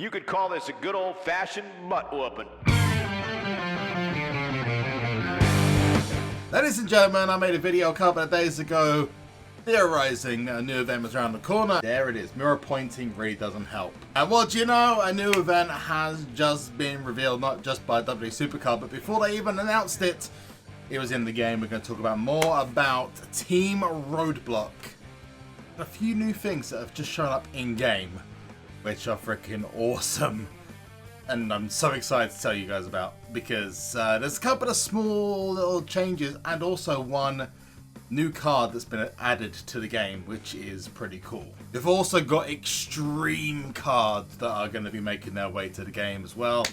You could call this a good old-fashioned butt-whooping. Ladies and gentlemen, I made a video a couple of days ago theorizing a new event was around the corner. There it is. Mirror pointing really doesn't help. And what do you know? A new event has just been revealed, not just by WWE SuperCard, but before they even announced it, it was in the game. We're going to talk about more about Team Roadblock. A few new things that have just shown up in-game, which are freaking awesome. And I'm so excited to tell you guys about, because there's a couple of small little changes and also one new card that's been added to the game, which is pretty cool. We've also got extreme cards that are going to be making their way to the game as well.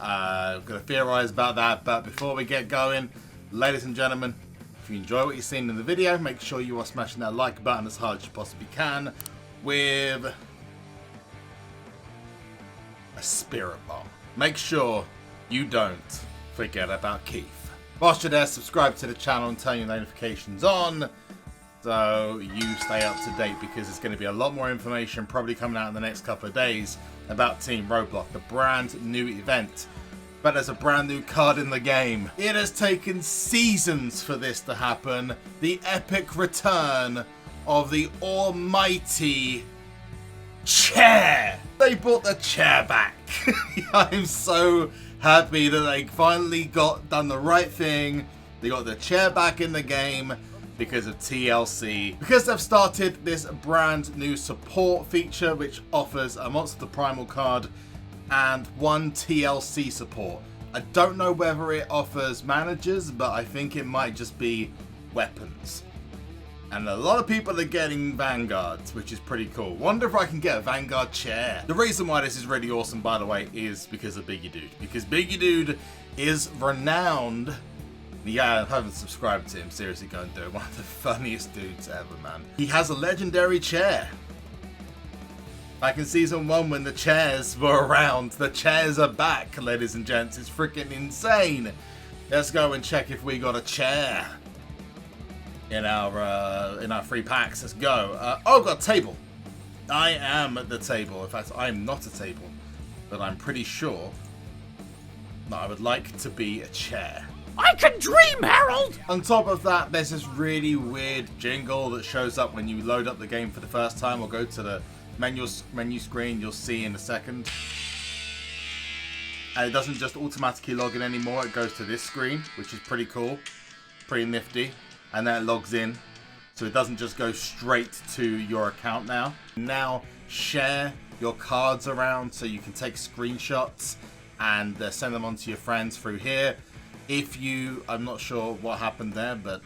I'm going to theorize about that, but before we get going, ladies and gentlemen, if you enjoy what you've seen in the video, make sure you are smashing that like button as hard as you possibly can with a spirit bomb. Make sure you don't forget about Keith. Whilst you're there, subscribe to the channel and turn your notifications on so you stay up to date, because there's going to be a lot more information probably coming out in the next couple of days about Team Roadblock, the brand new event. But there's a brand new card in the game. It has taken seasons for this to happen. The epic return of the almighty chair. They brought the chair back. I'm so happy that they finally done the right thing. They got the chair back in the game because of TLC. Because they've started this brand new support feature, which offers a Monster the Primal card and one TLC support. I don't know whether it offers managers, but I think it might just be weapons. And a lot of people are getting Vanguards, which is pretty cool. Wonder if I can get a Vanguard chair. The reason why this is really awesome, by the way, is because of Biggie Dude. Because Biggie Dude is renowned. Yeah, I haven't subscribed to him. Seriously, go and do it. One of the funniest dudes ever, man. He has a legendary chair. Back in Season 1 when the chairs were around. The chairs are back, ladies and gents. It's freaking insane. Let's go and check if we got a chair in our free packs. Let's go. Oh, I've got a table. I am at the table. In fact, I'm not a table, but I'm pretty sure that I would like to be a chair. I can dream, Harold! On top of that, there's this really weird jingle that shows up when you load up the game for the first time or go to the menu screen. You'll see in a second. And it doesn't just automatically log in anymore. It goes to this screen, which is pretty cool. Pretty nifty. And then it logs in, so it doesn't just go straight to your account now. Now share your cards around so you can take screenshots and send them on to your friends through here. I'm not sure what happened there, but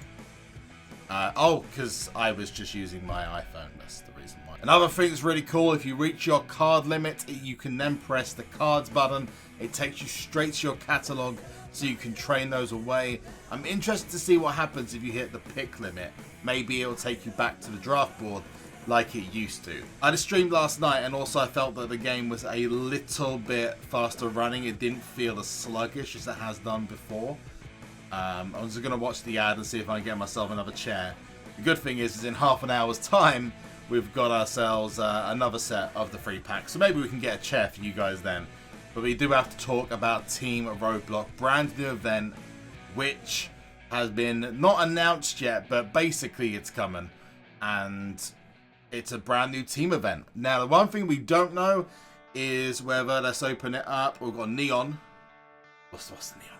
because I was just using my iPhone, that's the reason why. Another thing that's really cool, if you reach your card limit, you can then press the cards button. It takes you straight to your catalog, so you can train those away. I'm interested to see what happens if you hit the pick limit. Maybe it'll take you back to the draft board like it used to. I just streamed last night, and also I felt that the game was a little bit faster running. It didn't feel as sluggish as it has done before. I was going to watch the ad and see if I can get myself another chair. The good thing is in half an hour's time, we've got ourselves another set of the free pack. So maybe we can get a chair for you guys then. But we do have to talk about Team Roadblock, brand new event, which has been not announced yet, but basically it's coming. And it's a brand new team event. Now, the one thing we don't know is whether, let's open it up. We've got Neon. What's the Neon?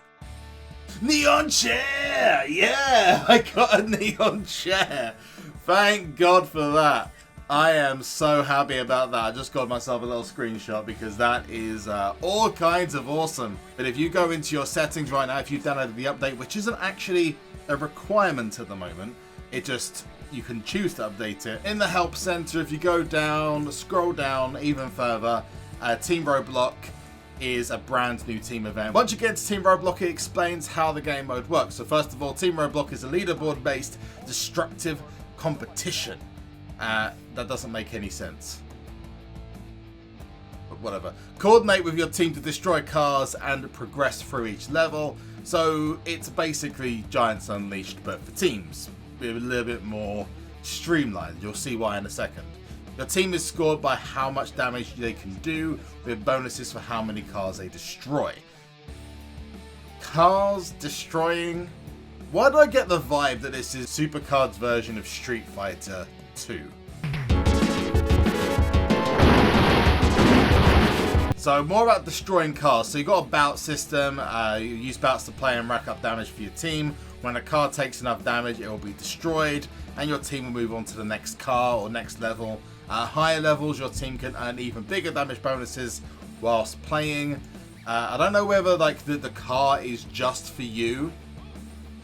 Neon chair! Yeah! I got a Neon chair. Thank God for that. I am so happy about that. I just got myself a little screenshot because that is all kinds of awesome. But if you go into your settings right now, if you've downloaded the update, which isn't actually a requirement at the moment, you can choose to update it. In the help center, if you go down, scroll down even further, Team Roadblock is a brand new team event. Once you get to Team Roadblock, it explains how the game mode works. So first of all, Team Roadblock is a leaderboard based destructive competition. That doesn't make any sense. But whatever. Coordinate with your team to destroy cars and progress through each level. So it's basically Giants Unleashed, but for teams. A little bit more streamlined. You'll see why in a second. Your team is scored by how much damage they can do, with bonuses for how many cars they destroy. Cars destroying? Why do I get the vibe that this is SuperCard's version of Street Fighter 2? So more about destroying cars. So you've got a bout system. You use bouts to play and rack up damage for your team. When a car takes enough damage, it will be destroyed, and your team will move on to the next car or next level. At higher levels, your team can earn even bigger damage bonuses whilst playing. I don't know whether like the car is just for you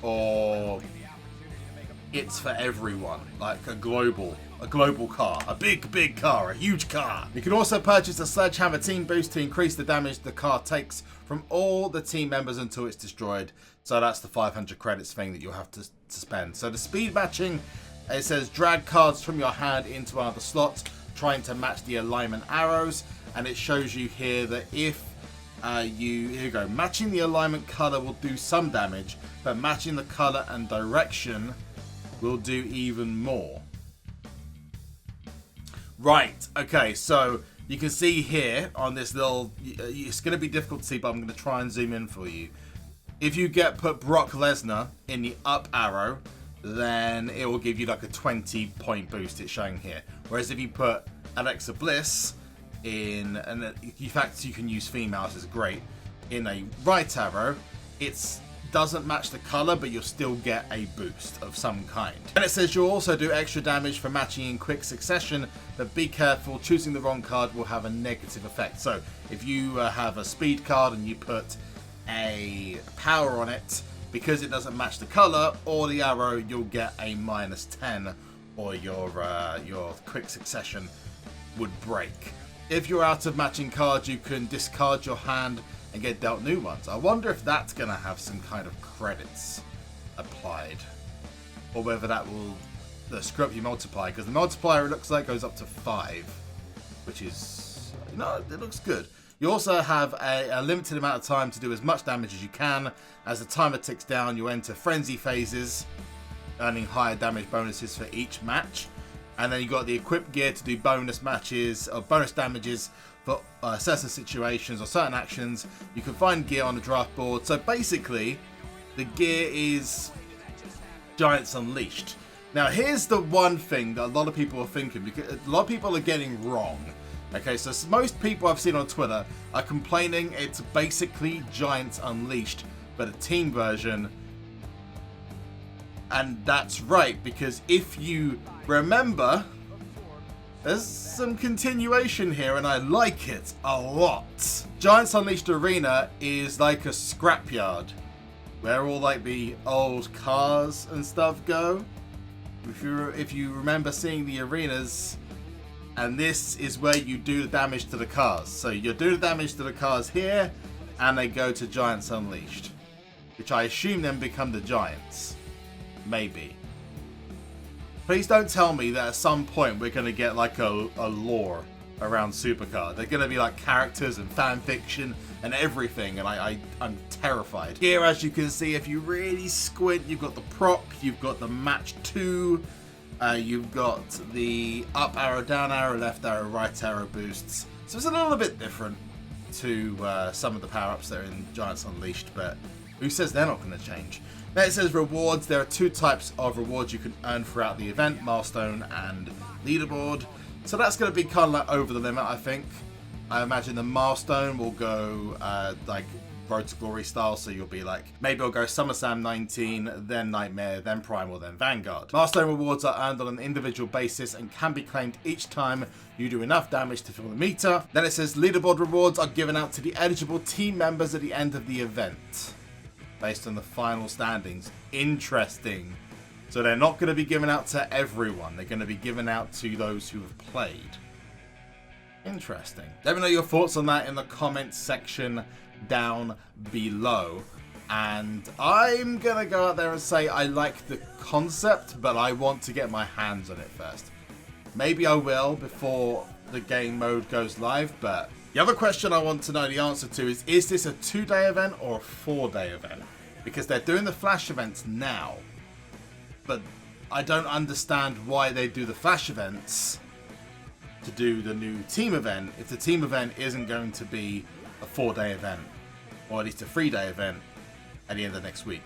or it's for everyone, like a global car, a big car, a huge car. You can also purchase a Sledgehammer team boost to increase the damage the car takes from all the team members until it's destroyed. So that's the 500 credits thing that you'll have to spend. So the speed matching, it says drag cards from your hand into one of the slots, trying to match the alignment arrows, and it shows you here that if here you go, matching the alignment color will do some damage, but matching the color and direction will do even more. Right, okay, so you can see here on this little, it's going to be difficult to see, but I'm going to try and zoom in for you. If you put Brock Lesnar in the up arrow, then it will give you like a 20-point boost, it's showing here. Whereas if you put Alexa Bliss in, and in fact you can use females, it's great, in a right arrow, it doesn't match the color, but you'll still get a boost of some kind. And it says you'll also do extra damage for matching in quick succession, but be careful, choosing the wrong card will have a negative effect. So if you have a speed card and you put a power on it, because it doesn't match the color or the arrow, you'll get a -10, or your quick succession would break. If you're out of matching cards, you can discard your hand and get dealt new ones. I wonder if that's going to have some kind of credits applied, or whether that will screw up your multiplier, because the multiplier, it looks like, goes up to 5, which is, you know, it looks good. You also have a limited amount of time to do as much damage as you can. As the timer ticks down, you enter frenzy phases, earning higher damage bonuses for each match. And then you've got the equipped gear to do bonus matches or bonus damages for certain situations or certain actions. You can find gear on the draft board. So basically, the gear is Giants Unleashed. Now, here's the one thing that a lot of people are thinking, because a lot of people are getting wrong. Okay, so most people I've seen on Twitter are complaining it's basically Giants Unleashed, but a team version. And that's right, because if you remember, there's some continuation here, and I like it a lot. Giants Unleashed Arena is like a scrapyard, where all like the old cars and stuff go. If you remember seeing the arenas, and this is where you do the damage to the cars. So you do the damage to the cars here, and they go to Giants Unleashed, which I assume then become the Giants. Maybe. Please don't tell me that at some point we're going to get like a lore around SuperCard. They're going to be like characters and fan fiction and everything, and I'm terrified. Here, as you can see, if you really squint, you've got the proc, you've got the match 2, you've got the up arrow, down arrow, left arrow, right arrow boosts. So it's a little bit different to some of the power-ups that are in Giants Unleashed, but who says they're not going to change? Now it says rewards. There are 2 types of rewards you can earn throughout the event, milestone and leaderboard. So that's going to be kind of like over the limit, I think. I imagine the milestone will go like Road to Glory style, so you'll be like, maybe it'll go SummerSlam 19, then Nightmare, then Primal, then Vanguard. Milestone rewards are earned on an individual basis and can be claimed each time you do enough damage to fill the meter. Then it says leaderboard rewards are given out to the eligible team members at the end of the event, based on the final standings. Interesting. So they're not going to be given out to everyone. They're going to be given out to those who have played. Interesting. Let me know your thoughts on that in the comments section down below. And I'm going to go out there and say I like the concept, but I want to get my hands on it first. Maybe I will before the game mode goes live, but the other question I want to know the answer to is this a 2-day event or a 4-day event? Because they're doing the flash events now, but I don't understand why they do the flash events to do the new team event if the team event isn't going to be a 4-day event, or at least a 3-day event at the end of next week.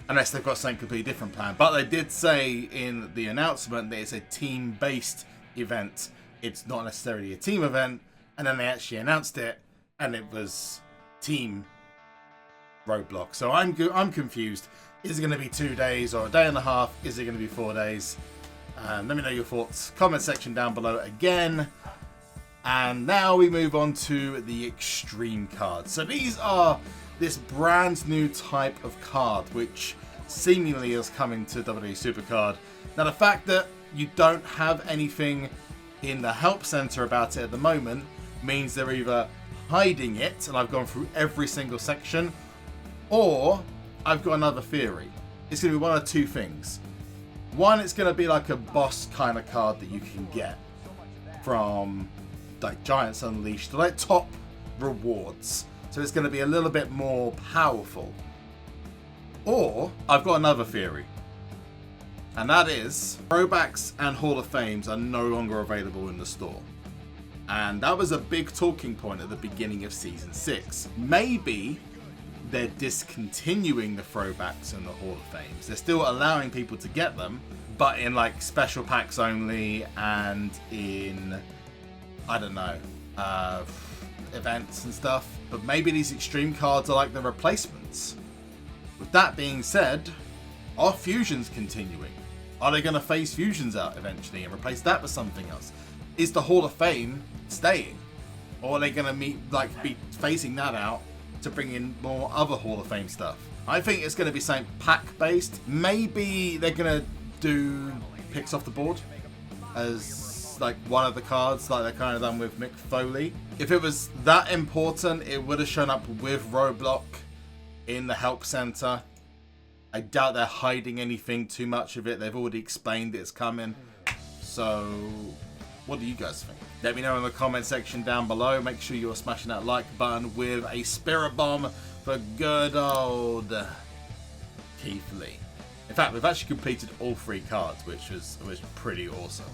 Unless they've got something completely different planned. But they did say in the announcement that it's a team-based event. It's not necessarily a team event. And then they actually announced it, and it was Team Roadblock. So I'm confused. Is it going to be 2 days or a day and a half? Is it going to be 4 days? Let me know your thoughts. Comment section down below again. And now we move on to the Extreme cards. So these are this brand new type of card, which seemingly is coming to WWE SuperCard. Now, the fact that you don't have anything in the help center about it at the moment means they're either hiding it, and I've gone through every single section, or I've got another theory. It's going to be one of two things. One, it's going to be like a boss kind of card that you can get from like Giants Unleashed, like top rewards. So it's going to be a little bit more powerful. Or I've got another theory. And that is throwbacks and Hall of Fames are no longer available in the store. And that was a big talking point at the beginning of Season 6. Maybe they're discontinuing the throwbacks and the Hall of Fames. They're still allowing people to get them, but in like special packs only and in, I don't know, events and stuff. But maybe these Extreme cards are like the replacements. With that being said, are Fusions continuing? Are they going to phase Fusions out eventually and replace that with something else? Is the Hall of Fame staying? Or are they going to be phasing that out to bring in more other Hall of Fame stuff? I think it's going to be something pack-based. Maybe they're going to do picks off the board as like one of the cards, like they're kind of done with Mick Foley. If it was that important, it would have shown up with Roadblock in the help center. I doubt they're hiding anything too much of it. They've already explained it's coming. So, what do you guys think? Let me know in the comment section down below. Make sure you're smashing that like button with a spirit bomb for good old Keith Lee. In fact, we've actually completed all 3 cards, which was pretty awesome.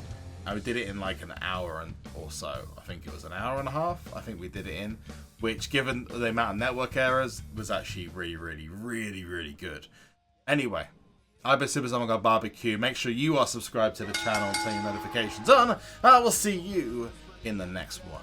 And we did it in like an hour or so. I think it was an hour and a half. I think we did it in, which, given the amount of network errors, was actually really good. Anyway, I've been SuperZomGBBQ. Make sure you are subscribed to the channel and turn your notifications on. I will see you in the next one.